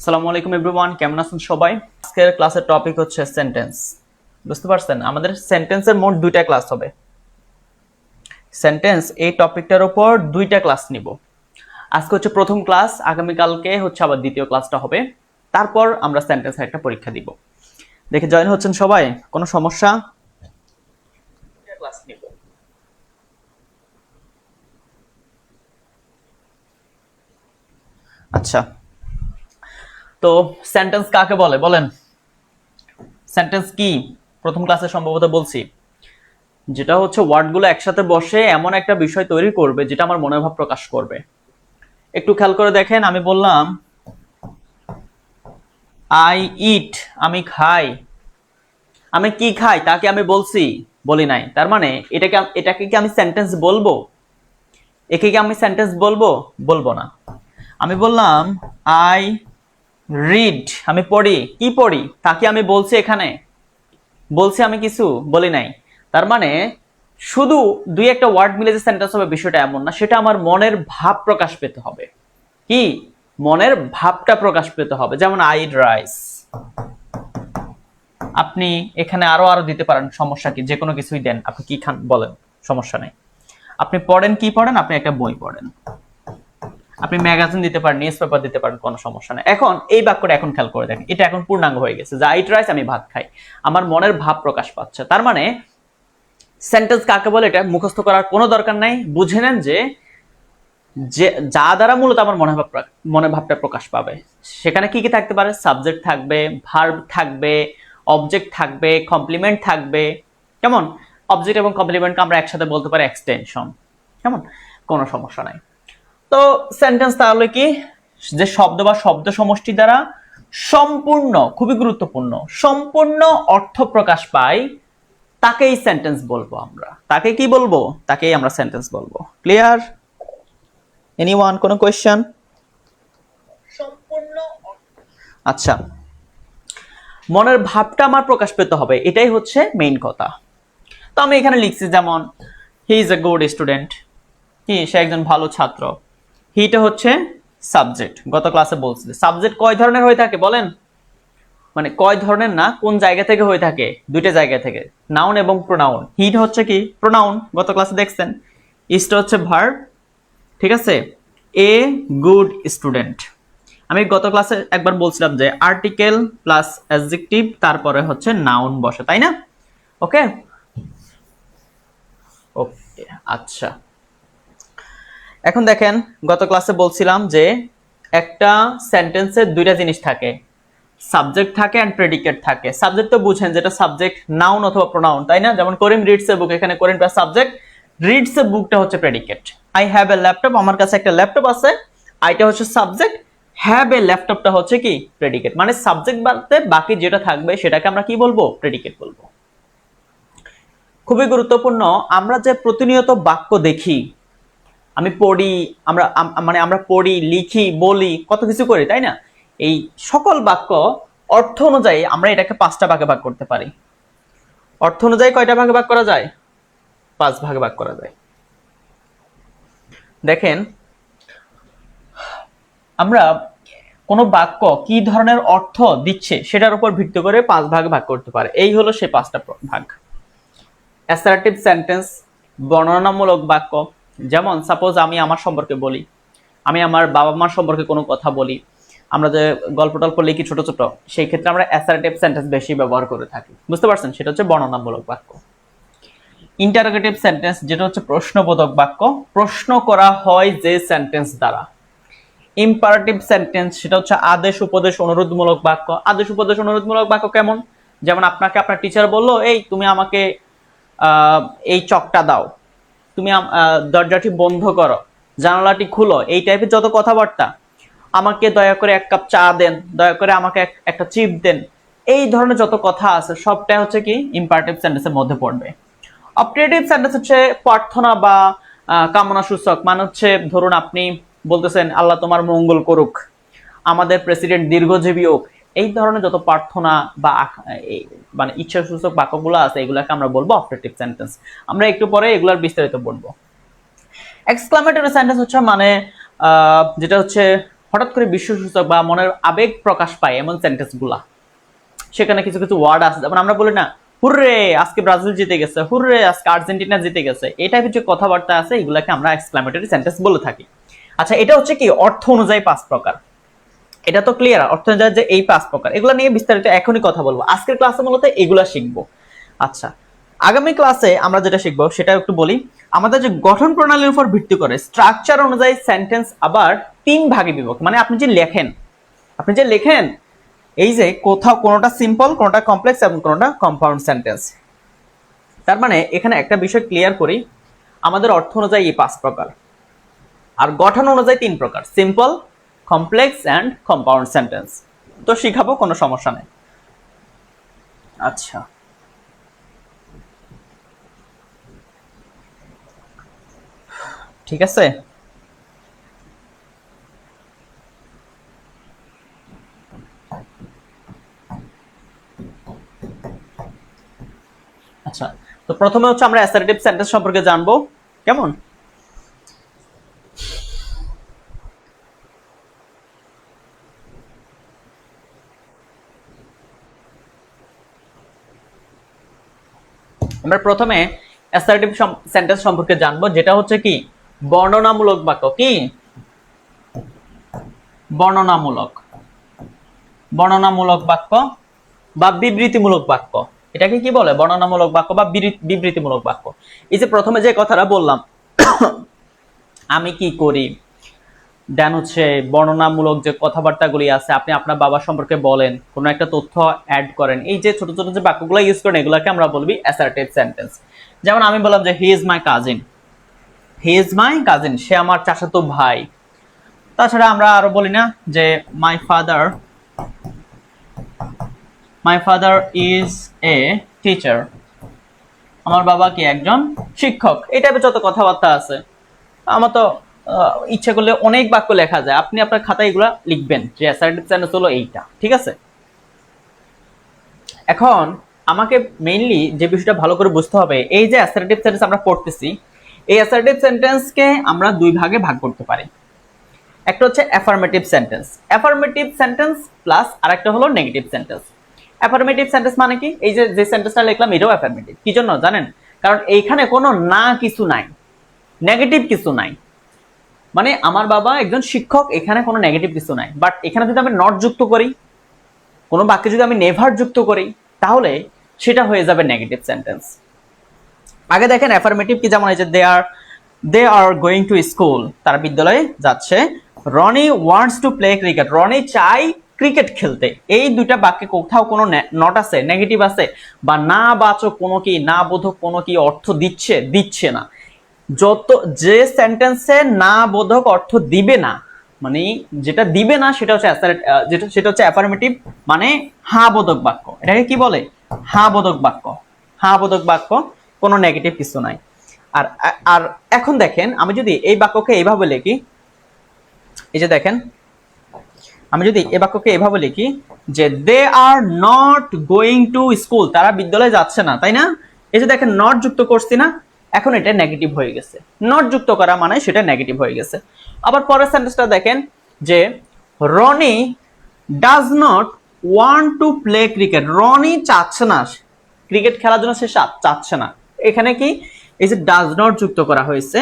আসসালামু আলাইকুম এভরিওয়ান, কেমন আছেন সবাই? আজকের ক্লাসের টপিক হচ্ছে সেন্টেন্স। বুঝতে পারছেন, আমাদের সেন্টেন্সের মোট দুইটা ক্লাস হবে। সেন্টেন্স এই টপিকটার উপর দুইটা ক্লাস নিব। আজকে হচ্ছে প্রথম ক্লাস, আগামীকালকে হচ্ছে আবার দ্বিতীয় ক্লাসটা হবে। তারপর আমরা সেন্টেন্সের একটা পরীক্ষা দিব। দেখে জয়েন হচ্ছেন সবাই? কোনো সমস্যা? ক্লাস নিব। আচ্ছা, তো সেন্টেন্স কাকে বলে বলেন? সেন্টেন্স কি? প্রথম ক্লাসে সম্ভবত বলছি, যেটা হচ্ছে ওয়ার্ডগুলো একসাথে বসে এমন একটা বিষয় তৈরি করবে যেটা আমার মনের ভাব প্রকাশ করবে। একটু খেয়াল করে দেখেন, আমি বললাম আই ইট, আমি খাই। আমি কি খাই তাকে আমি বলছি? বলি নাই। তার মানে এটাকে কি আমি সেন্টেন্স বলবো? একে কি আমি সেন্টেন্স বলবো? বলবো না। আমি বললাম আই রিড, আমি পড়ি। কি পড়ি তাকে আমি বলছি? এখানে বলছি আমি কিছু? বলি নাই। তার মানে শুধু দুই একটা ওয়ার্ড মিলে যে সেন্টেন্স হবে বিষয়টা এমন না, সেটা আমার মনের ভাব প্রকাশ পেতে হবে। কি? মনের ভাবটা প্রকাশ পেতে হবে। যেমন আই ইট রাইস। আপনি এখানে আরো দিতে পারেন, সমস্যা কি? যে কোনো কিছুই দেন, আপনি কি খান বলেন, সমস্যা নেই। আপনি পড়েন, কি পড়েন? আপনি একটা বই পড়েন। আপনি ম্যাগাজিন দিতে পারেন, নিউজ পেপার দিতে পারেন, কোনো সমস্যা নেই। এখন এই বাক্যটা এখন খেয়াল করে দেখেন, এটা এখন পূর্ণাঙ্গ হয়ে গেছে যে আই ইট রাইস, আমি ভাত খাই। আমার মনের ভাব প্রকাশ পাচ্ছে। তার মানে সেন্টেন্স কাকে বলে এটা মুখস্থ করার কোনো দরকার নাই। বুঝে নেন যে যা দ্বারা মূলত আমার মনের ভাবটা প্রকাশ পাবে। সেখানে কি কি থাকতে পারে? সাবজেক্ট থাকবে, ভার্ব থাকবে, অবজেক্ট থাকবে, কমপ্লিমেন্ট থাকবে। কেমন? অবজেক্ট এবং কমপ্লিমেন্টকে আমরা একসাথে বলতে পারি এক্সটেনশন। কেমন? কোনো সমস্যা নাই। তো সেন্টেন্স তাহলে কি? যে শব্দ বা শব্দ সমষ্টি দ্বারা সম্পূর্ণ, খুবই গুরুত্বপূর্ণ, সম্পূর্ণ অর্থ প্রকাশ পায়, তাকেই সেন্টেন্স বলবো আমরা। তাকে কি বলবো? তাকেই আমরা সেন্টেন্স বলবো। ক্লিয়ার? এনিওয়ান, কোনো কোয়েশ্চেন? সম্পূর্ণ। আচ্ছা, মনের ভাবটা আমার প্রকাশ পেতে হবে, এটাই হচ্ছে মেইন কথা। তো আমি এখানে লিখছি যেমন he is a good student. কি? সে একজন ভালো ছাত্র। হিটা হচ্ছে সাবজেক্ট। গত ক্লাসে বলছি সাবজেক্ট কয় ধরনের হয়ে থাকে বলেন? মানে কয় ধরনের না, কোন জায়গা থেকে হয়ে থাকে? দুইটা জায়গা থেকে, নাউন এবং প্রোনাউন। হিট হচ্ছে কি? প্রোনাউন, গত ক্লাসে দেখছেন। ইজটা হচ্ছে ভার্ব। ঠিক আছে? A good student. আমি গত ক্লাসে একবার বলছিলাম যে আর্টিকেল প্লাস অ্যাডজেক্টিভ তারপরে হচ্ছে নাউন বসে, তাই না? ওকে ওকে। আচ্ছা, এখন দেখেন, গত ক্লাসে বলছিলাম যে একটা সেন্টেন্সে দুইটা জিনিস থাকে, সাবজেক্ট থাকে এন্ড প্রেডিকেট থাকে। সাবজেক্ট তো বুঝেন, যেটা সাবজেক্ট নাউন অথবা প্রোনাউন, তাই না? যেমন করিম রিডস এ বুক, এখানে করিম প্লাস সাবজেক্ট, রিডস এ বুকটা হচ্ছে predicate. I have a laptop, আমার কাছে একটা ল্যাপটপ আছে, আইটা হচ্ছে সাবজেক্ট, হ্যাভ এ ল্যাপটপটা হচ্ছে কি? প্রেডিকেট। মানে সাবজেক্ট বাদে বাকি যেটা থাকবে সেটাকে আমরা কি বলবো? প্রেডিকেট বলবো। খুবই গুরুত্বপূর্ণ। আমরা যে প্রতিনিয়ত বাক্য দেখি, আমি পড়ি, আমরা পড়ি, লিখি, বলি, কত কিছু করি, তাই না? এই সকল বাক্য অর্থ অনুযায়ী আমরা এটাকে পাঁচটা ভাগে ভাগ করতে পারি। অর্থ অনুযায়ী কয়টা ভাগে ভাগ করা যায়? পাঁচ ভাগে ভাগ করা যায়। দেখেন, আমরা কোন বাক্য কি ধরনের অর্থ দিচ্ছে সেটার উপর ভিত্তি করে পাঁচ ভাগে ভাগ করতে পারে। এই হলো সেই পাঁচটা ভাগ। অ্যাসার্টিভ সেন্টেন্স, বর্ণনামূলক বাক্য। যেমন সাপোজ আমি আমার সম্পর্কে বলি, আমি আমার বাবা মার সম্পর্কে কোনো কথা বলি, আমরা যে গল্প টল্প লিখি ছোট ছোট, সেই ক্ষেত্রে আমরা অ্যাসার্টিভ সেন্টেন্স বেশি ব্যবহার করে থাকি। বুঝতে পারছেন? সেটা হচ্ছে বর্ণনামূলক বাক্য। ইন্টারোগেটিভ সেন্টেন্স, যেটা হচ্ছে প্রশ্নবোধক বাক্য, প্রশ্ন করা হয় যে সেন্টেন্স দ্বারা। ইম্পারেটিভ সেন্টেন্স, সেটা হচ্ছে আদেশ উপদেশ অনুরোধমূলক বাক্য। আদেশ উপদেশ অনুরোধমূলক বাক্য কেমন? যেমন আপনাকে আপনার টিচার বললো, এই তুমি আমাকে এই চকটা দাও, তুমি দরজাটি বন্ধ করো, জানালাটি খুলো, এই টাইপের যত কথাবার্তা, আমাকে দয়া করে এক কাপ চা দেন, দয়া করে আমাকে একটা চিপ দেন, এই ধরনের যত কথা আছে সবটাই হচ্ছে কি? ইম্পারেটিভ সেন্টেন্সের মধ্যে পড়বে। অপারেটিভ সেন্টেন্স হচ্ছে প্রার্থনা বা কামনা সূচক। মানে হচ্ছে ধরুন আপনি বলতেছেন আল্লাহ তোমার মঙ্গল করুক, আমাদের প্রেসিডেন্ট দীর্ঘজীবী হোক, এই ধরনের যত প্রার্থনা বা মানে ইচ্ছা সূচক বাক্যগুলো আছে, এগুলাকে আমরা বলবো অপারেটিভ সেন্টেন্স। আমরা একটু পরে এগুলার বিস্তারিত বলবো। এক্সক্লামেটরি সেন্টেন্স হচ্ছে মানে যেটা হচ্ছে হঠাৎ করে বিশ্বসূচক বা মনের আবেগ প্রকাশ পায় এমন সেন্টেন্স গুলা। সেখানে কিছু কিছু ওয়ার্ড আছে, যেমন আমরা বলি না হুররে আজকে ব্রাজিল জিতে গেছে, হুররে আজকে আর্জেন্টিনা জিতে গেছে, এই টাইপের যে কথাবার্তা আছে এগুলাকে আমরা এক্সক্লামেটরি সেন্টেন্স বলে থাকি। আচ্ছা, এটা হচ্ছে কি অর্থ অনুযায়ী 5 প্রকার। এটা তো ক্লিয়ার, অর্থ অনুযায়ী যে এই 5 প্রকার, এগুলা নিয়ে বিস্তারিত এখনই কথা বলবো। আজকের ক্লাসে মূলত এগুলা শিখবো। আচ্ছা, আগামী ক্লাসে আমরা যেটা শিখবো সেটা একটু বলি। আমাদের যে গঠন প্রণালীর উপর ভিত্তি করে স্ট্রাকচার অনুযায়ী সেন্টেন্স আবার 3 ভাগে বিভক্ত। মানে আপনি যে লেখেন এই যে কোথাও কোনোটা সিম্পল, কোনোটা কমপ্লেক্স এবং কোনোটা কম্পাউন্ড সেন্টেন্স। তার মানে এখানে একটা বিষয় ক্লিয়ার করি, আমাদের অর্থ অনুযায়ী এই 5 প্রকার, আর গঠন অনুযায়ী 3 প্রকার, simple, complex and compound sentence. তো শিখাবো, কোনো সমস্যা নেই। আচ্ছা, ঠিক আছে। আচ্ছা, তো প্রথমে হচ্ছে আমরা অ্যাসার্টিভ সেন্টেন্স সম্পর্কে জানবো, কেমন? আমরা প্রথমে অ্যাসার্টিভ সেন্টেন্স সম্পর্কে জানবো, যেটা হচ্ছে কি বর্ণনামূলক বাক্য। কি বর্ণনামূলক বাক্য বা বিবৃতিমূলক বাক্য। এটাকে কি বলে? বর্ণনামূলক বাক্য বা বিবৃতিমূলক বাক্য। এই যে প্রথমে যে কথাটা বললাম, আমি কি করি, দেন হচ্ছে বর্ণনামূলক যে কথাবার্তাগুলি আছে, আপনি আপনার বাবা সম্পর্কে বলেন, কোনো একটা তথ্য অ্যাড করেন, এই যে ছোট ছোট যে বাক্যগুলো ইউজ করেন এগুলোকে আমরা বলবি অ্যাসার্টিভ সেন্টেন্স। যেমন আমি বললাম যে হি ইজ মাই কাজিন, সে আমার চাচাতো ভাই। তাছাড়া আমরা আরো বলি না যে my father is a teacher, আমার বাবা কি একজন শিক্ষক। এই টাইপের যত কথাবার্তা আছে, আমার তো ইচ্ছা করলে অনেক বাক্য লেখা যায়, আপনি আপনার খাতায় এগুলা লিখবেন যে অ্যাসার্টিভ সেন্টেন্স হলো এইটা, ঠিক আছে। এখন আমাকে মেইনলি যে বিষয়টা ভালো করে বুঝতে হবে, এই যে অ্যাসার্টিভ সেন্টেন্স আমরা পড়তেছি, এই অ্যাসার্টিভ সেন্টেন্সকে আমরা 2 ভাগে ভাগ করতে পারি। একটা হচ্ছে অ্যাফার্মেটিভ সেন্টেন্স প্লাস আরেকটা হলো নেগেটিভ সেন্টেন্স। অ্যাফার্মেটিভ সেন্টেন্স মানে কি? এই যে সেন্টেন্সটা লিখলাম এটাও অ্যাফার্মেটিভ। কি জন্য জানেন? কারণ এইখানে কোনো না কিছু নাই, নেগেটিভ কিছু নাই। মানে আমার বাবা একজন শিক্ষক, এখানে কোনো নেগেটিভ কিছু নাই। বাট এখানে যদি আমি নট যুক্ত করি, কোনো বাক্যে যদি আমি নেভার যুক্ত করি, তাহলে সেটা হয়ে যাবে নেগেটিভ সেন্টেন্স। আগে দেখেন অ্যাফার্মেটিভ কি, যেমন এই যে they are going to school, তারা বিদ্যালয়ে যাচ্ছে। Roni wants to play cricket, Roni চাই ক্রিকেট খেলতে। এই দুইটা বাক্যে কোথাও কোনো নট আছে, নেগেটিভ আছে, বা না বাচক কোনো কি, না বোধক কোনো কি অর্থ দিচ্ছে না। যে সেন্টেন্সে না বোধক অর্থ দিবে না, মানে যেটা দিবে না সেটা হচ্ছে অ্যাফার্মেটিভ, মানে হ্যাঁ বোধক বাক্য। এটাকে কি বলে? হ্যাঁ বোধক বাক্য, কোনো নেগেটিভ কিছু নাই। আর আর এখন দেখেন, আমি যদি এই বাক্যকে এইভাবে লিখি, এই যে দেখেন, আমি যদি এই বাক্যকে এইভাবে লিখি যে they are not going to school, তারা বিদ্যালয়ে যাচ্ছে না, তাই না? এই যে দেখেন নট যুক্ত করছি না, এখন এটা নেগেটিভ হয়ে গেছে। নট যুক্ত করা মানে সেটা নেগেটিভ হয়ে গেছে। আবার পরের সেন্টেন্সটা দেখেন যে Roni does not want to play cricket, Roni চাচ্ছে না ক্রিকেট খেলার জন্য, সে চাচ্ছে না। এখানে কি এই যে ডাজ নট যুক্ত করা হয়েছে,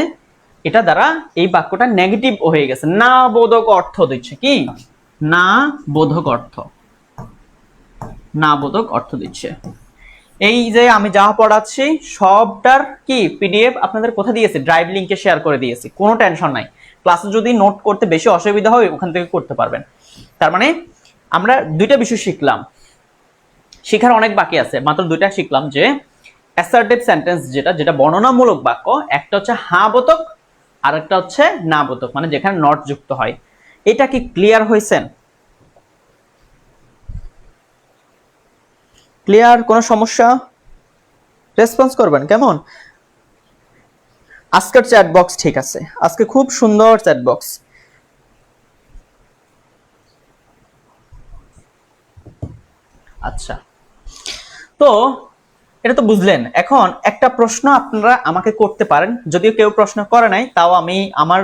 এটা দ্বারা এই বাক্যটা নেগেটিভ হয়ে গেছে, না বোধক অর্থ দিচ্ছে। কি না বোধক অর্থ দিচ্ছে। এই যে আমি যা পড়াচ্ছি সবটার কি পিডিএফ আপনাদের কোথায় দিয়েছি? ড্রাইভ লিংকে শেয়ার করে দিয়েছি, কোনো টেনশন নাই। ক্লাসে যদি নোট করতে বেশি অসুবিধা হয় ওখান থেকে করতে পারবেন। তার মানে আমরা 2টা বিষয় শিখলাম, শেখার অনেক বাকি আছে, মাত্র 2টা শিখলাম। যে অ্যাসার্টিভ সেন্টেন্স যেটা বর্ণনামূলক বাক্য, একটা হচ্ছে হ্যাঁ বোধক আর একটা হচ্ছে না বোধক, মানে যেখানে নট যুক্ত হয়। এটা কি ক্লিয়ার হয়েছেন? ক্লিয়ার? কোনো সমস্যা? রেসপন্স করবেন কেমন? আজকের চ্যাট বক্স ঠিক আছে, আজকে খুব সুন্দর চ্যাট বক্স। আচ্ছা, তো এটা তো বুঝলেন। এখন একটা প্রশ্ন আপনারা আমাকে করতে পারেন, যদিও কেউ প্রশ্ন করে নাই, তাও আমি আমার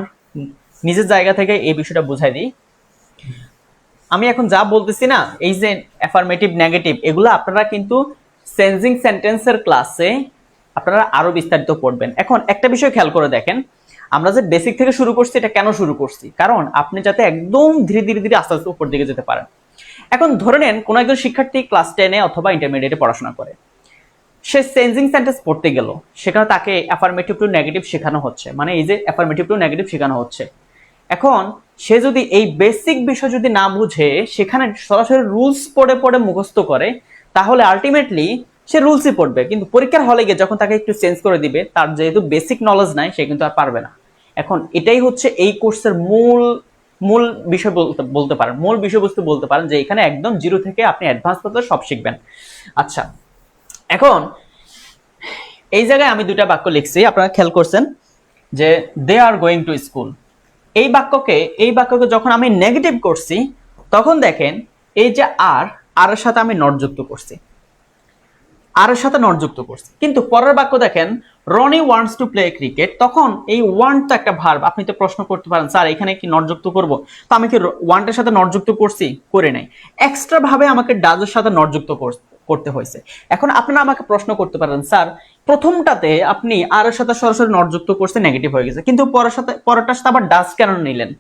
নিজের জায়গা থেকে এই বিষয়টা বুঝাই দিই। আমি এখন যা বলতেছি না, এই যে অ্যাফার্মেটিভ নেগেটিভ, এগুলো আপনারা কিন্তু চেঞ্জিং সেন্টেন্সের ক্লাসে আপনারা আরো বিস্তারিত পড়বেন। এখন একটা বিষয় খেয়াল করে দেখেন, আমরা যে বেসিক থেকে শুরু করছি, এটা কেন শুরু করছি? কারণ আপনি যাতে একদম ধীরে ধীরে ধীরে আস্তে আস্তে উপর দিকে যেতে পারেন। এখন ধরে নেন কোন একজন শিক্ষার্থী ক্লাস 10-এ অথবা ইন্টারমিডিয়েটে পড়াশোনা করে, সে চেঞ্জিং সেন্টেন্স পড়তে গেল, সেখানে তাকে অ্যাফার্মেটিভ টু নেগেটিভ শেখানো হচ্ছে, মানে এই যে অ্যাফার্মেটিভ টু নেগেটিভ শেখানো হচ্ছে। এখন সে যদি এই বেসিক বিষয় যদি না বুঝে সেখানে সরাসরি রুলস পড়ে পড়ে মুখস্থ করে, তাহলে আলটিমেটলি সে রুলসই পড়বে, কিন্তু পরীক্ষার হলে গিয়ে যখন তাকে একটু চেঞ্জ করে দিবে, তার যেহেতু বেসিক নলেজ নাই, সে কিন্তু আর পারবে না। এখন এটাই হচ্ছে এই কোর্সের মূল মূল বিষয় বলতে পারেন, মূল বিষয়বস্তু বলতে পারেন, যে এখানে একদম জিরো থেকে আপনি অ্যাডভান্স পর্যন্ত সব শিখবেন। আচ্ছা, এখন এই জায়গায় আমি দুটা বাক্য লিখছি, আপনারা খেয়াল করছেন যে they are going to school. এই বাক্যকে যখন আমি নেগেটিভ করছি, তখন দেখেন এই যে আর এর সাথে আমি নট যুক্ত করছি, আর এর সাথে নট যুক্ত করছি। কিন্তু পরের বাক্য দেখেন, Roni wants to play cricket, তখন এই ওয়ান্ট তো একটা ভার্ব। আপনি তো প্রশ্ন করতে পারেন, স্যার এখানে কি নট যুক্ত করব? তো আমি কি ওয়ান্টের সাথে নট যুক্ত করছি? করে নাই, এক্সট্রা ভাবে আমাকে ডাজের সাথে নট যুক্ত করতে হয়েছে। এখন আপনারা আমাকে প্রশ্ন করতে পারেন, স্যার প্রথমটাতে আপনি আর এর সাথে সরাসরি নট যুক্ত করতে নেগেটিভ হয়ে গেছে, কিন্তু পরেরটার সাথে আবার ডাজ কেন নিলেন?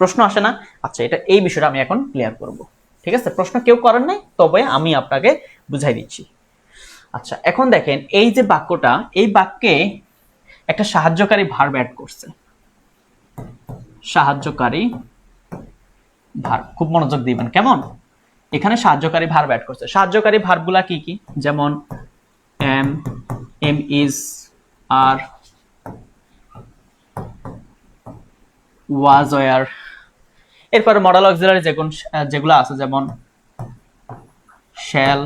প্রশ্ন আসে না? আচ্ছা, এই বিষয়টা আমি এখন ক্লিয়ার করব। ঠিক আছে, প্রশ্ন কেউ করেন নাই, তবে আমি আপনাকে বুঝাই দিচ্ছি। আচ্ছা, এখন দেখেন এই যে বাক্যটা, এই বাক্যে একটা সাহায্যকারী ভার্ব অ্যাড করছে। সাহায্যকারী ভার্ব, খুব মনোযোগ দিবেন কেমন? এখানে সাহায্যকারী ভার্ব অ্যাড করছে। সাহায্যকারী ভার্বগুলা কি কি? যেমন am, am is, are, was, were. এরপরে মডেল অক্সিলারি যেগুলো আছে, যেমন shall,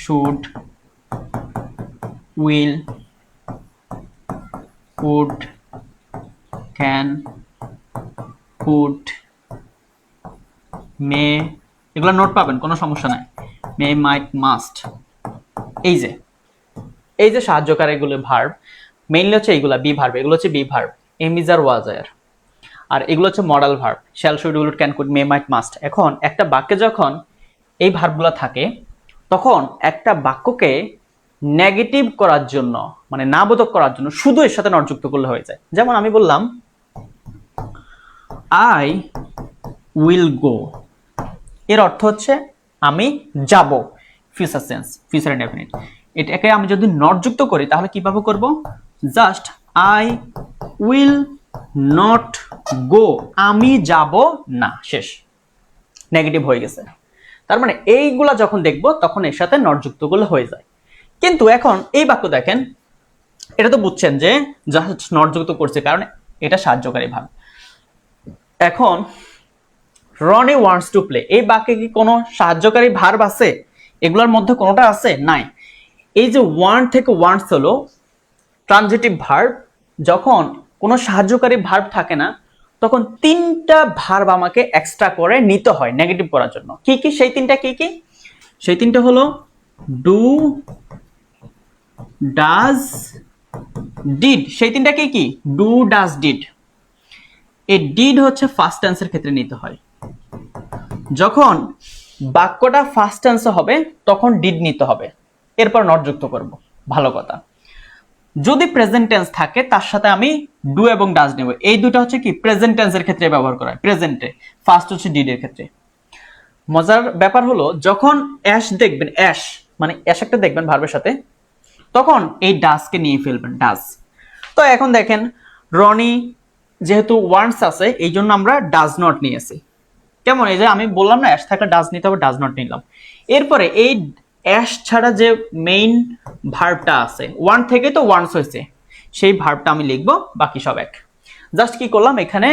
should, will, would, can, could, may, এগুলো নোট পাবেন, কোনো সমস্যা নাই। May, might, must. এই যে সাহায্যকারী এগুলো ভার্ব, মেইনলি হচ্ছে এইগুলা বি ভার্ব, এগুলো হচ্ছে be verb, am is are was are. আর এগুলো হচ্ছে modal verb, shall, should, will, can, could, may, might, must. এখন একটা বাক্যে যখন এই ভার্বগুলো থাকে, তখন একটা বাক্যকে নেগেটিভ করার জন্য, মানে না বোধক করার জন্য শুধু এর সাথে নট যুক্ত করলে হয়ে যায়। যেমন আমি বললাম আই উইল গো, এর অর্থ হচ্ছে আমি যাব, ফিউচার সেন্স, ফিউচার ইনডেফিনিট। এটাকে আমি যদি নট যুক্ত করি, তাহলে কিভাবে করব? Just I will not go, আমি যাব না, শেষ, নেগেটিভ হয়ে গেছে। তার মানে এইগুলা যখন দেখব, তখন এর সাথে নট যুক্ত করলে হয়ে যায়। কিন্তু এখন এই বাক্য দেখেন, এটা তো বুঝছেন যে জাস্ট নট যুক্ত করছে, কারণ এটা সাহায্যকারী ভার্ব। এখন রনি ওয়ান্টস টু প্লে, এই বাক্যে কি কোনো সাহায্যকারী ভার্ব আছে? এগুলোর মধ্যে কোনোটা আছে? নাই। এই যে ওয়ান্ট থেকে ওয়ান্টস হলো ট্রানজিটিভ ভার্ব। যখন কোনো সাহায্যকারী ভার্ব থাকে না, তখন তিনটা ভার্ব আমাকে এক্সট্রা করে নিতে হয় নেগেটিভ করার জন্য। কি কি সেই তিনটা? কি কি সেই তিনটা? হলো ডু, ডাজ, ডিড। সেই তিনটা কি কি? Do, does, did. এই ডিড হচ্ছে ফার্স্ট টেন্সের ক্ষেত্রে নিতে হয়। যখন বাক্যটা ফার্স্ট টেন্সে হবে, তখন ডিড নিতে হবে, এরপর নট যুক্ত করব। ভালো কথা। যদি প্রেজেন্ট টেন্স থাকে, তার সাথে আমি ডু এবং ডাজ নেব। এই দুটো হচ্ছে কি প্রেজেন্ট টেন্সের ক্ষেত্রে ব্যবহার করা হয়, প্রেজেন্টে। ফার্স্ট হচ্ছে ডিড এর ক্ষেত্রে। মজার ব্যাপার হলো, যখন অ্যাশ দেখবেন, অ্যাশ মানে অ্যাশ একটা দেখবেন ভার্বের সাথে, তখন এই ডাজকে নিয়ে ফেলবেন, ডাজ। তো এখন দেখেন, রনি যেহেতু ওয়ান্টস আছে, এই জন্য আমরা ডাজ নট নিয়েছি। কেমন? এই যে আমি বললাম না, অ্যাশ থাকলে ডাজ নিতে হবে, ডাজ নট নিলাম। এরপরে এই অ্যাশ ছাড়া যে মেইন ভার্বটা আছে, ওয়ান থেকে তো ওয়ান্টস হয়েছে, সেই ভার্বটা আমি লিখবো, বাকি সব এক। জাস্ট কি করলাম এখানে,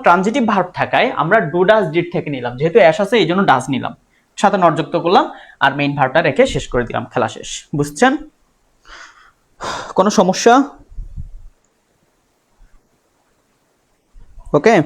ট্রানজিটিভ ভার্ব থাকায় আমরা ডু, ডাজ, ডিড থেকে নিলাম, যেহেতু অ্যাশ আছে এই জন্য ডাজ নিলাম, সাথে নট যুক্ত করলাম, আর মেইন ভার্বটা রেখে শেষ করে দিলাম, খেলা শেষ। বুঝছেন? কোনো সমস্যা? ওকে।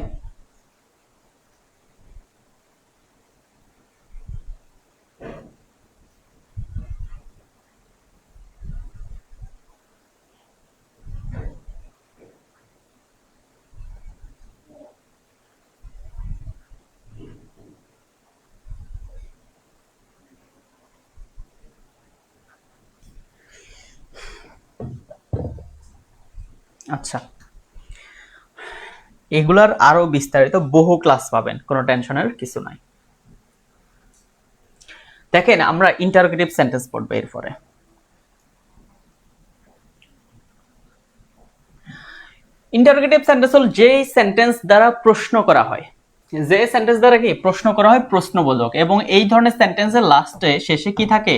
আচ্ছা, এগুলার আরো বিস্তারিত বহু ক্লাস পাবেন, কোনো টেনশনের কিছু নাই। দেখেন আমরা ইন্টারোগেটিভ সেন্টেন্স পড়বো এরপরে। ইন্টারোগেটিভ সেন্টেন্স হল যে সেন্টেন্স দ্বারা প্রশ্ন করা হয়, যে সেন্টেন্স দ্বারা কি প্রশ্ন করা হয়, প্রশ্নবোধক, এবং এই ধরনের সেন্টেন্সের লাস্টে শেষে কি থাকে,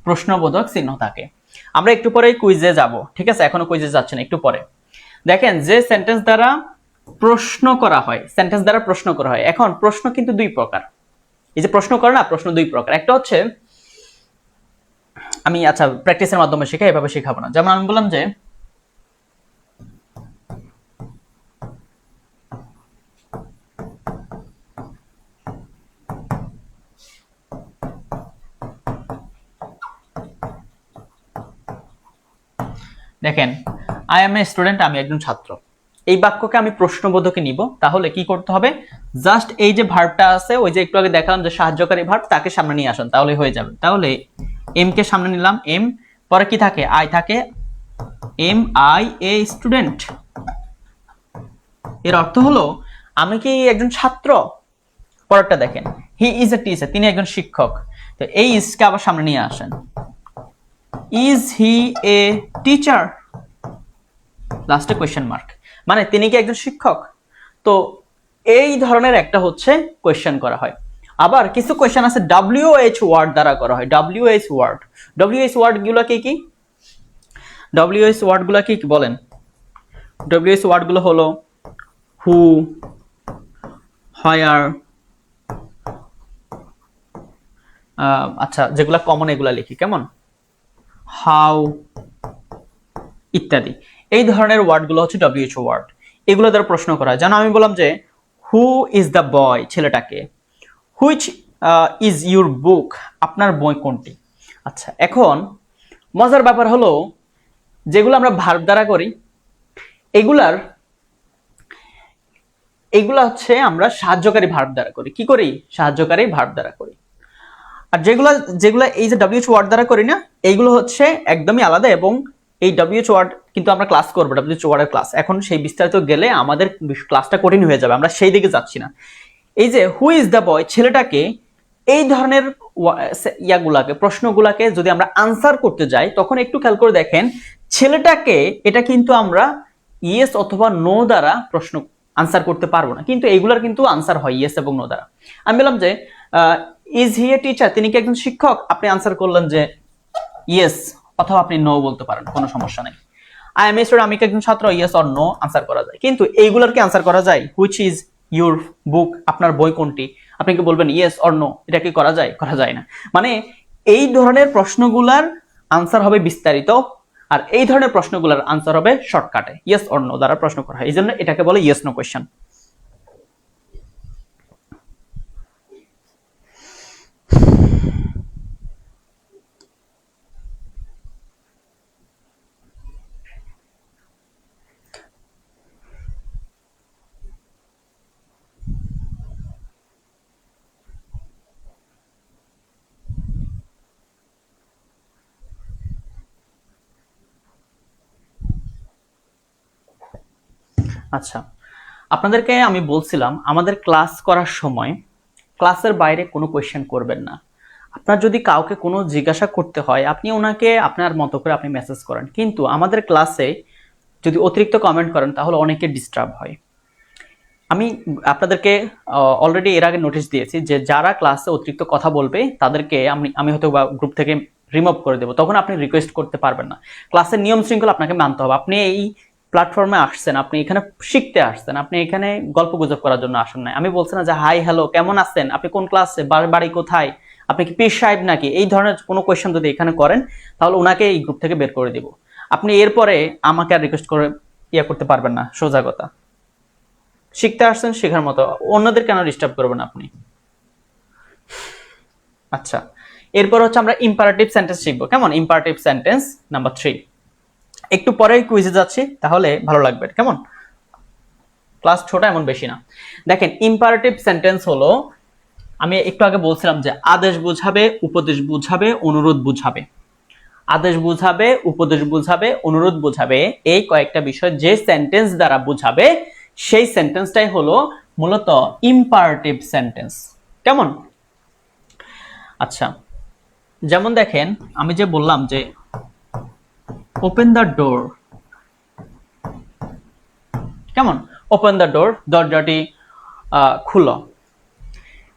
প্রশ্নবোধক চিহ্ন থাকে। আমরা একটু পরে কুইজে যাব, ঠিক আছে, এখনো কুইজে যাচ্ছে না, একটু পরে। দেখেন যে সেন্টেন্স দ্বারা প্রশ্ন করা হয়, সেন্টেন্স দ্বারা প্রশ্ন করা হয়। এখন প্রশ্ন কিন্তু দুই প্রকার, এই যে প্রশ্ন করে না, প্রশ্ন দুই প্রকার। একটা হচ্ছে, আমি আচ্ছা প্র্যাকটিসের মাধ্যমে শেখাই, এভাবে শেখাবো না। যেমন আমি বললাম যে দেখেন আই এম এ স্টুডেন্ট, আমি একজন ছাত্র। এই বাক্যকে আমি প্রশ্নবোধকে নিব, তাহলে কি করতে হবে, জাস্ট এই যে ভার্বটা আছে, ওই যে একটু আগে দেখালাম যে সাহায্যকারী ভার্ব, তাকে সামনে নিয়ে আসুন, তাহলে হয়ে যাবে। তাহলে এম কে সামনে নিলাম, এম, পরে কি থাকে, আই থাকে, এম আই এ স্টুডেন্ট। এর অর্থ হলো আমি কি একজন ছাত্র। পরেরটা দেখেন, হি ইজ এ টিচার, তিনি একজন শিক্ষক। তো এই ইজকে আবার সামনে নিয়ে আসেন, ইজ হি এ টিচার, লাস্টে কোয়েশ্চেন মার্ক, মানে তিনি কি একজন শিক্ষক। তো এই ধরনের একটা হচ্ছে কোয়েশ্চেন করা হয়। আবার কিছু কোয়েশ্চেন আছে WH ওয়ার্ড দ্বারা করা হয়, WH ওয়ার্ড। WH ওয়ার্ড গুলো কি কি, WH ওয়ার্ড গুলো কি বলেন? WH ওয়ার্ড গুলো হলো হু, হোয়ার, আচ্ছা যেগুলা কমন এগুলা লিখি, কেমন, হাউ ইত্যাদি। এই ধরনের ওয়ার্ডগুলো হচ্ছে WH ওয়ার্ড, এগুলো দ্বারা প্রশ্ন করা হয়। যেন আমি বললাম যে হু ইজ দ্য বয়, ছেলেটাকে, হুইচ ইজ ইউর বুক, আপনার বই কোনটি। আচ্ছা, এখন মজার ব্যাপার হলো যেগুলো আমরা ভার্ব দ্বারা করি, এগুলা হচ্ছে আমরা সাহায্যকারী ভার্ব দ্বারা করি। কি করি, সাহায্যকারী ভার্ব দ্বারা করি। আর যেগুলা যেগুলা এই যে WH ওয়ার্ড দ্বারা করি না, এইগুলো হচ্ছে একদমই আলাদা। এবং এই WH ওয়ার্ড কিন্তু আমরা ক্লাস করবো, WH ওয়ার্ডের ক্লাস, এখন সেই বিস্তারিত গেলে আমাদের ক্লাসটা কঠিন হয়ে যাবে, আমরা সেই দিকে যাচ্ছি না। এই যে হু ইজ দ্য বয়, ছেলেটাকে, এই ধরনের ইয়াগুলাকে, প্রশ্নগুলাকে যদি আমরা আনসার করতে যাই, তখন একটু খেয়াল করে দেখেন ছেলেটাকে, এটা কিন্তু আমরা ইয়েস অথবা নো দ্বারা প্রশ্ন আনসার করতে পারবো না, কিন্তু এইগুলার কিন্তু আনসার হয় ইয়েস এবং নো দ্বারা। আমি বললাম যে ইজ হি এ টিচার, তিনি কি একজন শিক্ষক, আপনি আনসার করলেন যে ইয়েস, অথবা আপনি নো বলতে পারেন, কোনো সমস্যা নেই। আই এম এ স্টুডেন্ট, আমি কি একজন ছাত্র, ইয়েস অর নো আনসার করা যায়। কিন্তু এইগুলার কি আনসার করা যায়, হুইচ ইজ ইউর বুক, আপনার বই কোনটি, আপনি কি বলবেন ইয়েস অর নো, এটা কি করা যায়, করা যায় না। মানে এই ধরনের প্রশ্নগুলার আনসার হবে বিস্তারিত, আর এই ধরনের প্রশ্নগুলোর আনসার হবে শর্টকাটে, ইয়েস অর নো দ্বারা প্রশ্ন করা হয়, এই জন্য এটাকে বলে ইয়েস নো কোয়েশ্চেন। আচ্ছা, আপনাদেরকে আমি বলছিলাম আমাদের ক্লাস করার সময় ক্লাসের বাইরে কোনো কোয়েশ্চেন করবেন না। আপনার যদি কাউকে কোনো জিজ্ঞাসা করতে হয়, আপনি ওনাকে আপনার মতো করে আপনি মেসেজ করেন, কিন্তু আমাদের ক্লাসে যদি অতিরিক্ত কমেন্ট করেন তাহলে অনেকে ডিস্টার্ব হয়। আমি আপনাদেরকে অলরেডি এর আগে নোটিশ দিয়েছি যে যারা ক্লাসে অতিরিক্ত কথা বলবে তাদেরকে আমি হয়তো গ্রুপ থেকে রিমুভ করে দেবো, তখন আপনি রিকোয়েস্ট করতে পারবেন না। ক্লাসের নিয়ম শৃঙ্খলা আপনাকে মানতে হবে। আপনি এই প্ল্যাটফর্মে আসছেন, আপনি এখানে শিখতে আসছেন, আপনি এখানে গল্প গুজব করার জন্য আসেন নাই। আমি বলছি না যে হাই হ্যালো কেমন আছেন, আপনি কোন ক্লাসে, বাড়ি কোথায়, আপনি কি পীর সাহেব নাকি, এই ধরনের কোনো কোয়েশ্চেন যদি এখানে করেন তাহলে ওনাকে এই গ্রুপ থেকে বের করে দিব। আপনি এরপরে আমাকে আর রিকোয়েস্ট করে করতে পারবেন না, সোজা কথা। শিখতে আসছেন, শেখার মতো, অন্যদের কেন ডিস্টার্ব করবেন আপনি। আচ্ছা, এরপর হচ্ছে আমরা ইম্পারেটিভ সেন্টেন্স শিখবো, কেমন, ইম্পারেটিভ সেন্টেন্স নাম্বার 3। একটু পরেই কুইজে যাচ্ছি, তাহলে ভালো লাগবে, কেমন। ক্লাস ছোট, এমন বেশি না। দেখেন ইম্পারেটিভ সেন্টেন্স হলো, আমি একটু আগে বলছিলাম যে আদেশ বুঝাবে, উপদেশ বুঝাবে, অনুরোধ বুঝাবে। আদেশ বুঝাবে, উপদেশ বুঝাবে, অনুরোধ বুঝাবে, এই কয়েকটা বিষয় যে সেন্টেন্স দ্বারা বুঝাবে সেই সেন্টেন্সটাই হলো মূলত ইম্পারেটিভ সেন্টেন্স। কেমন? আচ্ছা, যেমন দেখেন আমি যে বললাম যে ওপেন দ্য ডোর, কেমন? ওপেন দ্য ডোর, দরজাটি খুলো।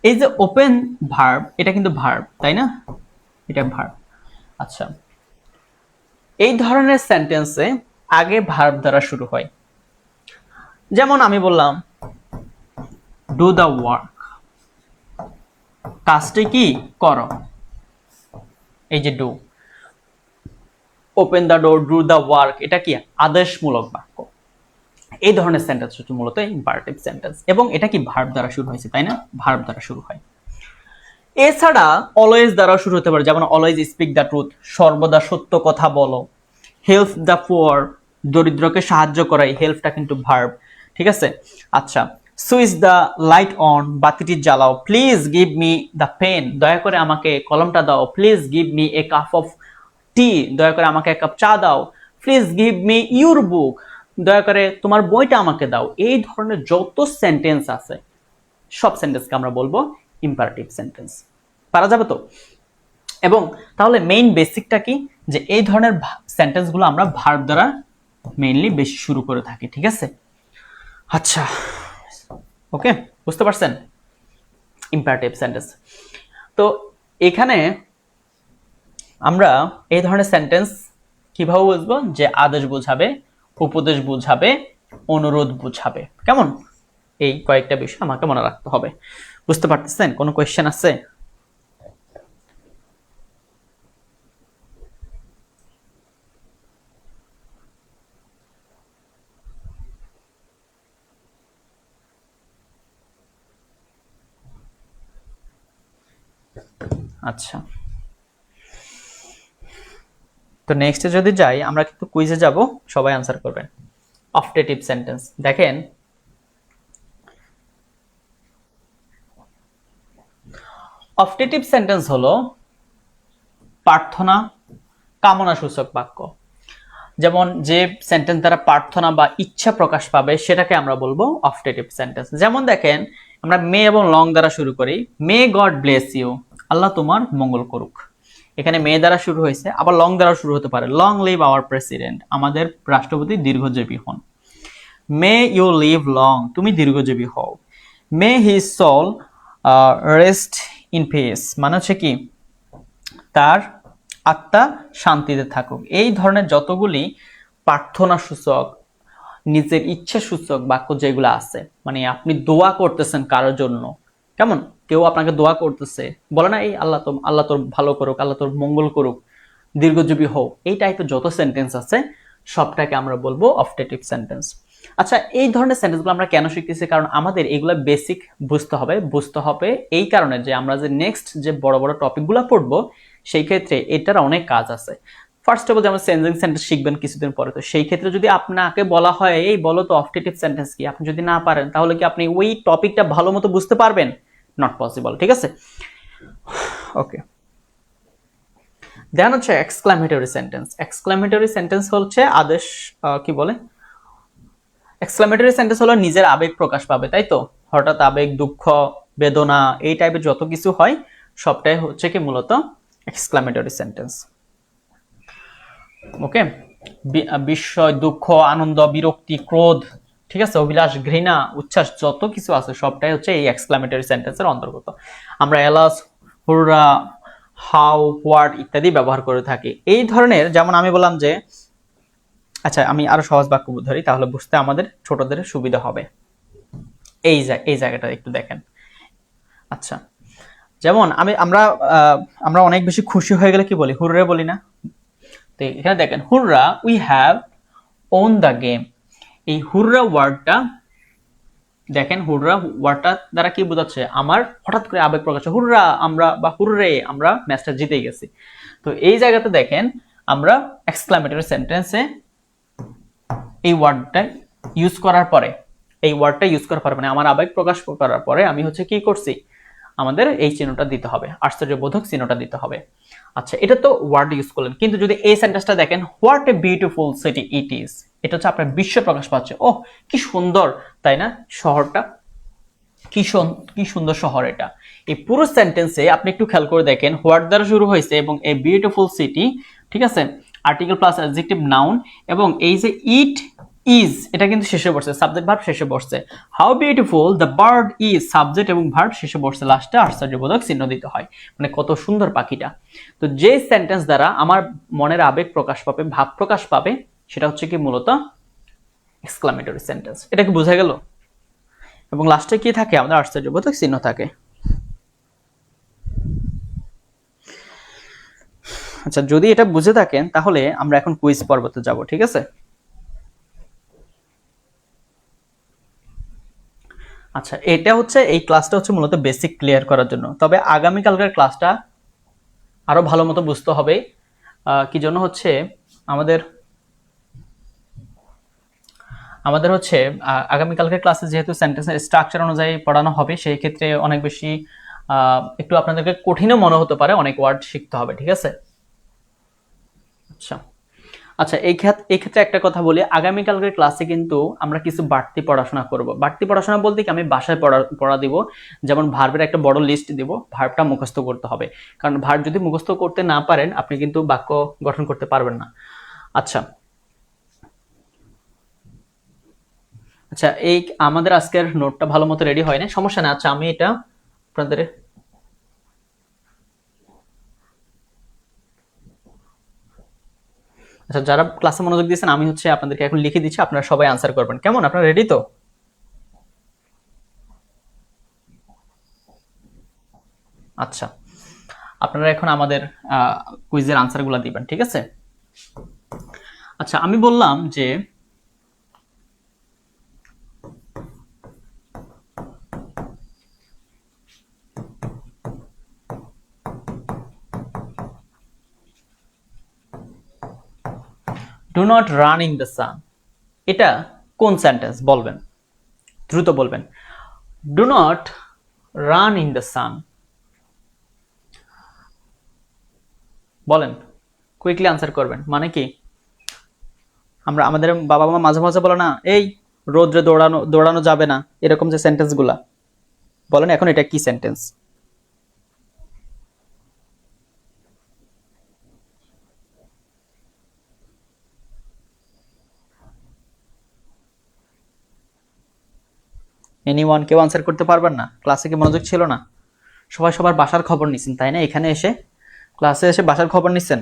এই যে ওপেন ভার্ব, এটা কিন্তু ভার্ব, তাই না? এটা ভার্ব। আচ্ছা, এই ধরনের সেন্টেন্সে আগে ভার্ব দ্বারা শুরু হয়। যেমন আমি বললাম ডু দ্য ওয়ার্ক, কাজটি কি করো, এই যে do. Open the door, do the work, এটা কি আদেশমূলক বাক্য। এই ধরনের সেন্টেন্স হচ্ছে মূলত ইম্পারেটিভ সেন্টেন্স, এবং এটা কি ভার্ব দ্বারা শুরু হয়েছে, তাই না? ভার্ব দ্বারা শুরু হয়। এছাড়া অলওয়েজ দ্বারা শুরু হতে পারে, যেমন অলওয়েজ স্পিক দ্য ট্রুথ, সর্বদা সত্য কথা বলো। হেল্প দ্য পুয়ার, দরিদ্রকে সাহায্য করা, এই হেল্পটা কিন্তু ভার্ব, ঠিক আছে? আচ্ছা, সুইচ দ্য লাইট অন, বাতিটি জ্বালাও। Please give me the pen, দয়া করে আমাকে কলমটা দাও। Please give me a cup of tea, দয়া করে আমাকে এক কাপ চা দাও। Please give me your book, দয়া করে তোমার বইটা আমাকে দাও। এই ধরনের যত সেন্টেন্স আছে সব সেন্টেন্সকে আমরা বলবো ইম্পারেটিভ সেন্টেন্স। পারা যাবে তো? এবং তাহলে মেইন বেসিকটা কি, যে এই ধরনের সেন্টেন্সগুলো আমরা ভার্ব দ্বারা মেইনলি বেশি শুরু করে থাকি, ঠিক আছে? আচ্ছা, ওকে, বুঝতে পারছেন ইম্পারেটিভ সেন্টেন্স। তো এখানে আমরা এই ধরনের সেন্টেন্স কিভাবে বুঝবো, যে আদেশ বোঝাবে, উপদেশ বুঝাবে, অনুরোধ বুঝাবে। কেমন? এই কয়েকটা বিষয় আমাকে মনে রাখতে হবে। বুঝতে পারতেছেন? কোনো কোয়েশ্চেন আছে? আচ্ছা, তো নেক্সটে যদি যাই, আমরা কিন্তু কুইজে যাব, সবাই আনসার করবেন। অফটেটিভ সেন্টেন্স দেখেন, অফটেটিভ সেন্টেন্স হলো প্রার্থনা, কামনা সূচক বাক্য। যেমন যে সেন্টেন্স দ্বারা প্রার্থনা বা ইচ্ছা প্রকাশ পাবে সেটাকে আমরা বলবো অফটেটিভ সেন্টেন্স। যেমন দেখেন, আমরা মে এবং লং দ্বারা শুরু করি। May God bless you, Allah তোমার মঙ্গল করুক। এখানে মে দ্বারা শুরু হয়েছে, আবার লং দ্বারা শুরু হতে পারে। লং লিভ আওয়ার প্রেসিডেন্ট, আমাদের রাষ্ট্রপতি দীর্ঘজীবী হন। মে ইউ লিভ লং, তুমি দীর্ঘজীবী হও। May his soul rest in peace, মানে হচ্ছে কি তার আত্মা শান্তিতে থাকুক। এই ধরনের যতগুলি প্রার্থনা সূচক, নিজের ইচ্ছা সূচক বাক্য যেগুলো আছে, মানে আপনি দোয়া করতেছেন কারোর জন্য, কেমন? কেউ আপনাকে দোয়া করতেছে, বলে না এই আল্লাহ তোর ভালো করুক, আল্লাহ তোর মঙ্গল করুক, দীর্ঘজীবী হোক। এই টাইপের যত সেন্টেন্স আছে সবটাকে আমরা বলবো অফটেটিভ সেন্টেন্স। আচ্ছা, এই ধরনের সেন্টেন্সগুলো আমরা কেন শিখতেছি? কারণ আমাদের এগুলো বেসিক বুঝতে হবে এই কারণে যে আমরা যে নেক্সট যে বড় বড় টপিকগুলো পড়বো সেই ক্ষেত্রে এটার অনেক কাজ আছে। ফার্স্ট অফ অল যেমন চেঞ্জিং সেন্টেন্স শিখবেন কিছুদিন পরে, তো সেই ক্ষেত্রে যদি আপনাকে বলা হয় এই বলো তো অফটেটিভ সেন্টেন্স কি, আপনি যদি না পারেন তাহলে কি আপনি ওই টপিকটা ভালো মতো বুঝতে পারবেন? নট পসিবল, ঠিক আছে? ওকে, দেন হচ্ছে এক্সক্লামেটরি সেন্টেন্স। এক্সক্লামেটরি সেন্টেন্স হচ্ছে আদেশ, কি বলে, এক্সক্লামেটরি সেন্টেন্স হলো নিজের আবেগ প্রকাশ পাবে, তাই তো? হঠাৎ আবেগ, দুঃখ, বেদনা, এই টাইপের যত কিছু হয় সবটাই হচ্ছে কি মূলত এক্সক্লামেটরি সেন্টেন্স। ওকে, বিস্ময়, দুঃখ, আনন্দ, বিরক্তি, ক্রোধ, ঠিক আছে, অভিলাষ, ঘৃণা, উচ্ছ্বাস, যত কিছু আছে সবটাই হচ্ছে এই এক্সক্লামেটরি সেন্টেন্সের অন্তর্গত। আমরা এলাস, হুররা, হাউ, হোয়াট ইত্যাদি ব্যবহার করে থাকি। এই ধরনের, যেমন আমি বললাম যে, আচ্ছা আমি আরো সহজ বাক্য ধরি তাহলে বুঝতে আমাদের ছোটদের সুবিধা হবে। এই জায়গাটা একটু দেখেন। আচ্ছা, যেমন আমরা অনেক বেশি খুশি হয়ে গেলে কি বলি? হুররে বলি না? তো এখানে দেখেন, হুররা we have won the game. এই হুররা ওয়ার্ডটা দেখেন, হুররা ওয়ার্ডটা দ্বারা কি বোঝাচ্ছে? আমার হঠাৎ করে আবেগ প্রকাশ, হুররা আমরা, বা হুররে আমরা ম্যাচটা জিতে গেছি। তো এই জায়গাতে দেখেন আমরা এক্সক্লামেটরি সেন্টেন্সে এই ওয়ার্ডটা ইউজ করার পরে, মানে আমার আবেগ প্রকাশ করার পরে আমি হচ্ছে কি করছি? আমাদের এই চিহ্নটা দিতে হবে, আশ্চর্যবোধক চিহ্নটা দিতে হবে। আচ্ছা, এটা তো ওয়ার্ড ইউজ করলেন, কিন্তু যদি এই সেন্টেন্সটা দেখেন, what a beautiful city it is, এটা হচ্ছে আপনার বিশ্ব প্রকাশ পাচ্ছে। ওহ, কি সুন্দর, তাই না শহরটা, কি সুন্দর শহর এটা। এই পুরো সেন্টেন্সে আপনি একটু খেয়াল করে দেখেন, হোয়াট দ্বারা শুরু হয়েছে এবং এ বিউটিফুল সিটি, ঠিক আছে, আর্টিকেল প্লাস অ্যাডজেক্টিভ নাউন, এবং এই যে ইট ইজ, এটা কিন্তু শেষে বসছে, সাবজেক্ট ভার্ব শেষে বসছে। How beautiful the bird is, subject এবং ভার্ব শেষে বসছে, লাস্টে আশ্চর্যবোধক চিহ্ন দিতে হয়, মানে কত সুন্দর পাখিটা। তো যে সেন্টেন্স দ্বারা আমার মনের আবেগ প্রকাশ পাবে, ভাব প্রকাশ পাবে, সেটা হচ্ছে কি মূলত এক্সক্লামেটরি সেন্টেন্স। এটা কি বোঝা গেল? এবং লাস্টে কি থাকে, আমাদের আশ্চর্যবোধক চিহ্ন থাকে। আচ্ছা, যদি এটা বুঝে থাকেন তাহলে আমরা এখন কুইজ পর্বতে যাব, ঠিক আছে? আচ্ছা, এটা হচ্ছে, এই ক্লাসটা হচ্ছে মূলত বেসিক ক্লিয়ার করার জন্য, তবে আগামীকালকার ক্লাসটা আরো ভালো মতো বুঝতে হবে। কি জন্য হচ্ছে, আমাদের আমাদের হচ্ছে আগামীকালকের ক্লাসে যেহেতু সেন্টেন্সের স্ট্রাকচার অনুযায়ী পড়ানো হবে, সেই ক্ষেত্রে অনেক বেশি একটু আপনাদেরকে কঠিনও মনে হতে পারে, অনেক ওয়ার্ড শিখতে হবে, ঠিক আছে? আচ্ছা আচ্ছা, এই ক্ষেত্রে একটা কথা বলি, আগামীকালকের ক্লাসে কিন্তু আমরা কিছু বাড়তি পড়াশোনা করব। বাড়তি পড়াশোনা বলতে কি, আমি বাসায় পড়া দিব। যেমন ভার্বের একটা বড় লিস্ট দিব, ভার্বটা মুখস্থ করতে হবে, কারণ ভার্ব যদি মুখস্থ করতে না পারেন আপনি কিন্তু বাক্য গঠন করতে পারবেন না। আচ্ছা আচ্ছা, এই আমাদের আজকের নোটটা ভালো মতো রেডি হয় না, সমস্যা না। আচ্ছা, আমি এটা আপনাদের, আচ্ছা যারা ক্লাসে মনোযোগ দিয়েছেন, আমি হচ্ছে আপনাদেরকে এখন লিখে দিচ্ছি, আপনারা সবাই আনসার করবেন, কেমন? আপনারা রেডি তো? আচ্ছা, আপনারা এখন আমাদের কুইজের আনসারগুলো দিবেন, ঠিক আছে? আচ্ছা, আমি বললাম যে do not run in the sun, এটা কোন সেন্টেন্স বলবেন? দ্রুত বলবেন। Do not run in the sun, বলেন, কুইকলি আনসার করবেন। মানে কি, আমাদের বাবা মা মাঝে মাঝে বলে না, এই রোদ্রে দৌড়ানো যাবে না, এরকম যে সেন্টেন্স গুলা, বলেন এখন এটা কি সেন্টেন্স? এনিওয়ান, কেউ আনসার করতে পারবেন না? ক্লাসে কি মনোযোগ ছিল না? সবাই সবার বাসার খবর নিছেন, তাই না? এখানে এসে, ক্লাসে এসে বাসার খবর নিছেন।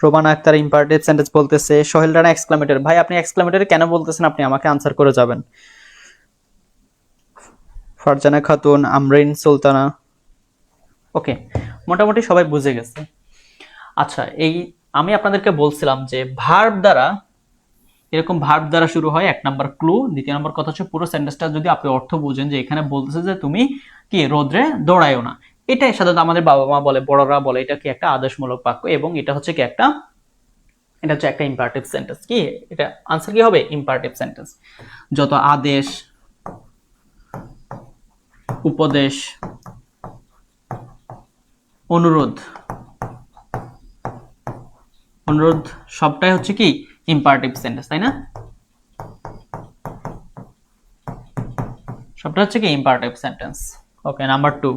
রোমানা আক্তার ইম্পারেটিভ সেন্টেন্স বলতেছে, সোহেল রানা এক্সক্লামেটর। ভাই, আপনি এক্সক্লামেটরে কেন বলতেছেন? আপনি আমাকে আনসার করে যাবেন। ফারজানা খাতুন, আমরিন সুলতানা, ওকে, মোটামুটি সবাই বুঝে গেছে। আচ্ছা, এই আমি আপনাদেরকে বলছিলাম যে ভার্ব দ্বারা, এরকম ভার্ব দ্বারা শুরু হয়, এক নাম্বার ক্লু। দ্বিতীয় নম্বর কথা হচ্ছে, পুরো সেন্টেন্সটা যদি আপনি অর্থ বুঝেন, যে এখানে বলতেছে যে তুমি কি রোদ্রে দৌড়ায়ও না, এটাই সাধারণত আমাদের বাবা মা বলে, বড়রা বলে, এটা কি একটা আদেশমূলক বাক্য, এবং এটা হচ্ছে কি একটা, এটা হচ্ছে একটা ইম্পারেটিভ সেন্টেন্স। কি এটা আনসার কি হবে? Imperative sentence. যত আদেশ, উপদেশ, অনুরোধ, সবটাই হচ্ছে কি ইম্পারেটিভ সেন্টেন্স, তাই না? সবটা হচ্ছে কি ইম্পারেটিভ সেন্টেন্স। ওকে, নাম্বার 2,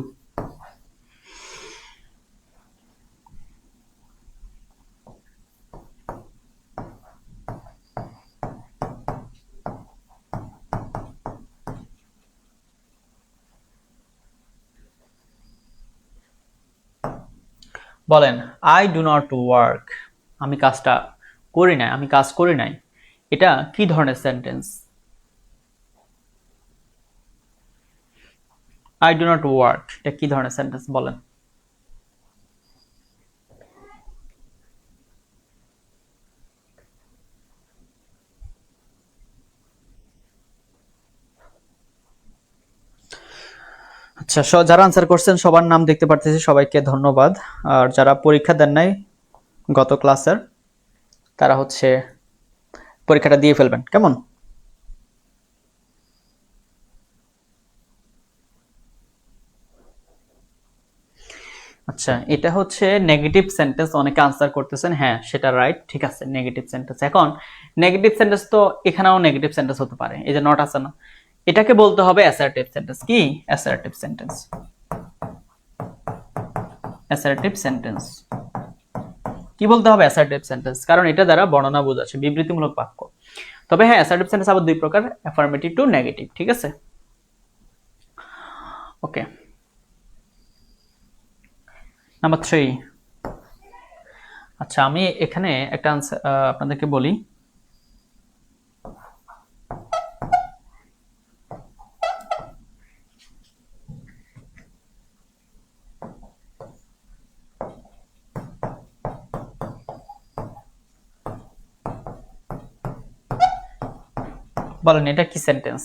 বলেন, আই ডু নট ওয়ার্ক, আমি কাজটা করি নাই, আমি কাজ করি নাই, এটা কি ধরনের sentence? I do not work, এটা কি ধরনের সেন্টেন্স বলেন? আচ্ছা, যারা আনসার করছেন সবার নাম দেখতে পারতেছি, সবাইকে ধন্যবাদ। আর যারা পরীক্ষা দেন নাই গত ক্লাসের, তারা হচ্ছে পরীক্ষাটা দিয়ে ফেলবেন, কেমন? আচ্ছা, এটা হচ্ছে নেগেটিভ সেন্টেন্স, অনেকে আনসার করতেছেন, হ্যাঁ সেটা রাইট, ঠিক আছে নেগেটিভ সেন্টেন্স। এখন নেগেটিভ সেন্টেন্স তো এখানেও নেগেটিভ সেন্টেন্স হতে পারে, এই যে নট আছে না, এটাকে বলতে হবে অ্যাসার্টিভ সেন্টেন্স। কি অ্যাসার্টিভ সেন্টেন্স? অ্যাসার্টিভ সেন্টেন্স কি বলতে হবে? অ্যাসার্টিভ সেন্টেন্স, কারণ এটা দ্বারা বর্ণনা বোঝাচ্ছে, বিবৃতিমূলক বাক্য। তবে হ্যাঁ, অ্যাসার্টিভ সেন্টেন্স আবার দুই প্রকার, অ্যাফার্মেটিভ টু নেগেটিভ, ঠিক আছে। ওকে, নাম্বার 3। আচ্ছা, আমি এখানে একটা আনসার আপনাদেরকে বলি। বলেন এটা কি sentence?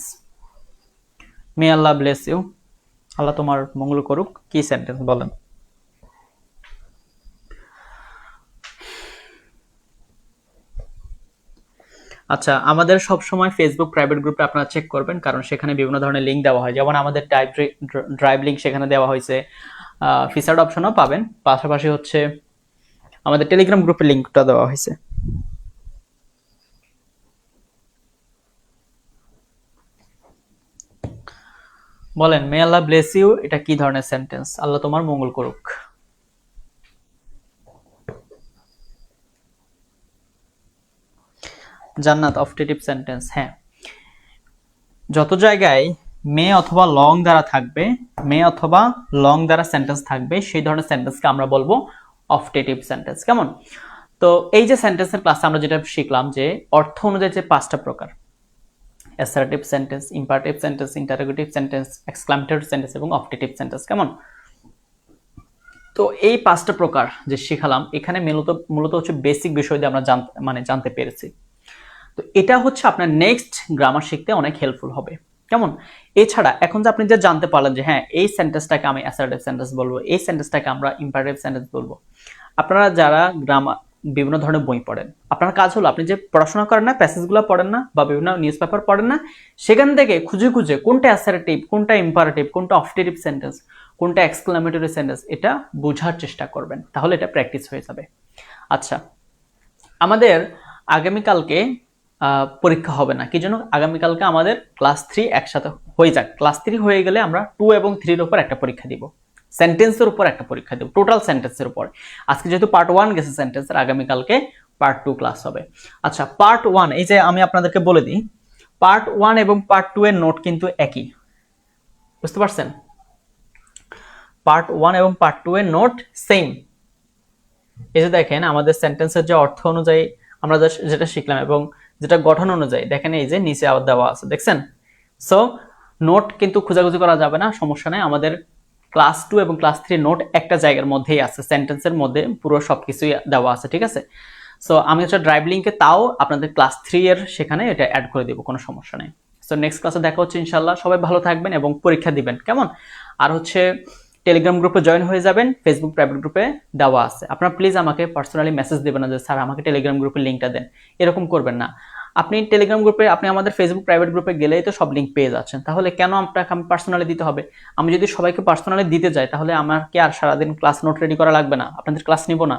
May Allah bless you, Allah তোমার মঙ্গল করুক, কি সেন্টেন্স বলেন? আচ্ছা, আমাদের সব সময় ফেসবুক প্রাইভেট গ্রুপে আপনারা চেক করবেন, কারণ সেখানে বিভিন্ন ধরনের লিঙ্ক দেওয়া হয়, যেমন আমাদের ড্রাইভ লিঙ্ক সেখানে দেওয়া হয়েছে, ফিচার্ড অপশনও পাবেন, পাশাপাশি হচ্ছে আমাদের টেলিগ্রাম গ্রুপের লিঙ্কটা দেওয়া হয়েছে। বলেন মে আল্লাহ ব্লেস ইউ এটা কি ধরনের সেন্টেন্স? আল্লাহ তোমার মঙ্গল করুক। জান্নাত অফটেটিভ সেন্টেন্স, হ্যাঁ যত জায়গায় মে অথবা লং দ্বারা থাকবে, মে অথবা লং দ্বারা সেন্টেন্স থাকবে, সেই ধরনের সেন্টেন্সকে আমরা বলবো অফটেটিভ সেন্টেন্স। কেমন? তো এই যে সেন্টেন্সের ক্লাসে আমরা যেটা শিখলাম যে অর্থ অনুযায়ী যে 5টা প্রকার, assertive sentence, imperative sentence, interrogative sentence, exclamatory sentence এবং অফটেটিভ সেন্টেন্স। কেমন? তো এই 5টা প্রকার যে শিখালাম এখানে মূলত হচ্ছে বেসিক বিষয় দিয়ে আমরা জানতে পেরেছি। তো এটা হচ্ছে আপনার নেক্সট গ্রামার শিখতে অনেক হেল্পফুল হবে। কেমন? এছাড়া এখন যে আপনি যে জানতে পারলেন যে হ্যাঁ এই সেন্টেন্সটাকে আমি অ্যাসার্টিভ সেন্টেন্স বলবো, এই সেন্টেন্সটাকে আমরা ইম্পারেটিভ সেন্টেন্স বলবো। আপনারা যারা গ্রামার বিভিন্ন ধরনের বই পড়েন, আপনার কাজ হলো আপনি যে পড়াশোনা করেন না, প্যাসেজগুলো পড়েন না বা বিভিন্ন নিউজ পেপার পড়েন না, সেখান থেকে খুঁজে খুঁজে কোনটা অ্যাসার্টিভ, কোনটা ইম্পারেটিভ, কোনটা অফটেটিভ সেন্টেন্স, কোনটা এক্সক্লামেটরি সেন্টেন্স, এটা বোঝার চেষ্টা করবেন, তাহলে এটা প্র্যাকটিস হয়ে যাবে। আচ্ছা, আমাদের আগামীকালকে পরীক্ষা হবে না, কি জন্য? আগামীকালকে আমাদের ক্লাস 3 একসাথে হয়ে যাক, ক্লাস 3 হয়ে গেলে আমরা 2 এবং 3 এর উপর একটা পরীক্ষা দিব, সেন্টেন্সের উপর একটা পরীক্ষা দিব, টোটাল সেন্টেন্সের উপর। আজকে যেহেতু পার্ট 1 গেছে সেন্টেন্সের, আগামীকালকে পার্ট 2 ক্লাস হবে। আচ্ছা, পার্ট 1 এই যে আমি আপনাদেরকে বলে দিই, পার্ট 1 এবং পার্ট 2 এর নোট কিন্তু একই, বুঝতে পারছেন? পার্ট 1 এবং পার্ট 2 এর নোট সেম। এই যে দেখেন আমাদের সেন্টেন্সের যে অর্থ অনুযায়ী আমরা যেটা শিখলাম এবং যেটা গঠন অনুযায়ী, দেখেন এই যে নিচে আবার দেওয়া আছে, দেখছেন? সো নোট কিন্তু খোঁজাখুঁজি করা যাবে না, সমস্যা নেই, আমাদের ক্লাস 2 এবং ক্লাস 3 নোট একটা জায়গার মধ্যেই আছে, সেন্টেন্সের মধ্যে পুরো সবকিছুই দেওয়া আছে, ঠিক আছে? সো আমি হচ্ছে ড্রাইভ লিঙ্কে তাও আপনাদের ক্লাস 3 এর সেখানে এটা অ্যাড করে দেবো, কোনো সমস্যা নেই। সো নেক্সট ক্লাসে দেখা হচ্ছে ইনশাল্লাহ। সবাই ভালো থাকবেন এবং পরীক্ষা দিবেন, কেমন? আর হচ্ছে টেলিগ্রাম গ্রুপে জয়েন হয়ে যাবেন, ফেসবুক প্রাইভেট গ্রুপে দেওয়া আছে। আপনারা প্লিজ আমাকে পার্সোনালি মেসেজ দেবেন না যে স্যার আমাকে টেলিগ্রাম গ্রুপের লিঙ্কটা দেন, এরকম করবেন না। আপনি টেলিগ্রাম গ্রুপে, আপনি আমাদের ফেসবুক প্রাইভেট গ্রুপে গেলেই তো সব লিঙ্ক পেয়ে যাচ্ছেন, তাহলে কেন আপনাকে আমি পার্সোনালি দিতে হবে? আমি যদি সবাইকে পার্সোনালি দিতে যাই তাহলে আমাকে আর সারাদিন ক্লাস নোট রেডি করা লাগবে না, আপনাদের ক্লাস নিব না,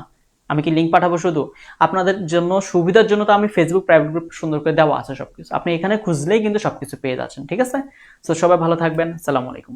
আমি কি লিঙ্ক পাঠাবো শুধু? আপনাদের জন্য সুবিধার জন্য তো আমি ফেসবুক প্রাইভেট গ্রুপ সুন্দর করে দেওয়া আছে সবকিছু, আপনি এখানে খুঁজলেই কিন্তু সবকিছু পেয়ে যাচ্ছেন, ঠিক আছে? সো সবাই ভালো থাকবেন, আসসালামু আলাইকুম।